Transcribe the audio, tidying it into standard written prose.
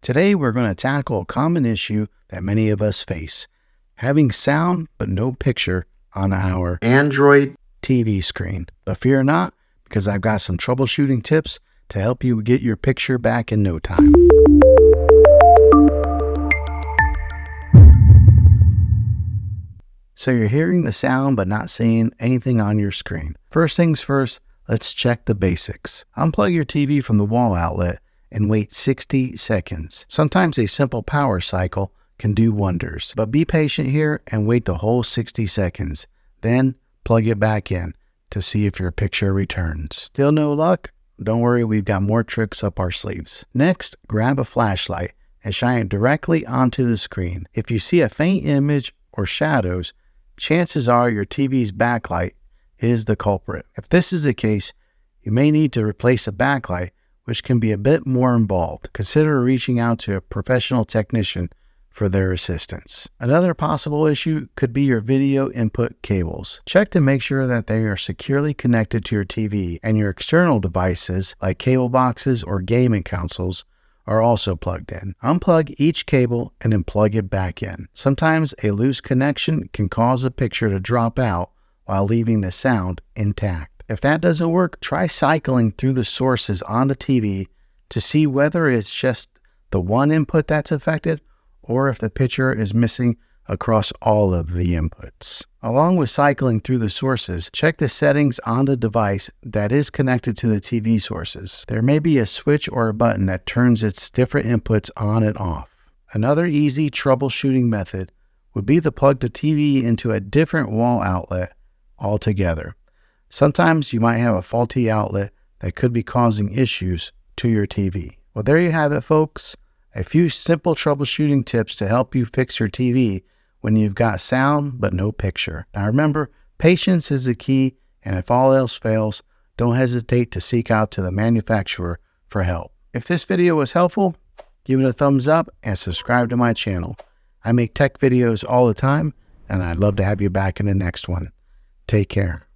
Today we're going to tackle a common issue that many of us face: having sound but no picture on our Android TV screen. But fear not, because I've got some troubleshooting tips to help you get your picture back in no time. So you're hearing the sound but not seeing anything on your screen. First things first, let's check the basics. Unplug your TV from the wall outlet and wait 60 seconds. Sometimes a simple power cycle can do wonders, but be patient here and wait the whole 60 seconds. Then plug it back in to see if your picture returns. Still no luck? Don't worry, we've got more tricks up our sleeves. Next, grab a flashlight and shine it directly onto the screen. If you see a faint image or shadows, chances are your TV's backlight is the culprit. If this is the case, you may need to replace a backlight, which can be a bit more involved. Consider reaching out to a professional technician for their assistance. Another possible issue could be your video input cables. Check to make sure that they are securely connected to your TV and your external devices like cable boxes or gaming consoles are also plugged in. Unplug each cable and then plug it back in. Sometimes a loose connection can cause a picture to drop out while leaving the sound intact. If that doesn't work, try cycling through the sources on the TV to see whether it's just the one input that's affected or if the picture is missing across all of the inputs. Along with cycling through the sources, check the settings on the device that is connected to the TV sources. There may be a switch or a button that turns its different inputs on and off. Another easy troubleshooting method would be to plug the TV into a different wall outlet altogether. Sometimes you might have a faulty outlet that could be causing issues to your TV. Well, there you have it, folks. A few simple troubleshooting tips to help you fix your TV when you've got sound but no picture. Now remember, patience is the key, and if all else fails, don't hesitate to seek out to the manufacturer for help. If this video was helpful, give it a thumbs up and subscribe to my channel. I make tech videos all the time, and I'd love to have you back in the next one. Take care.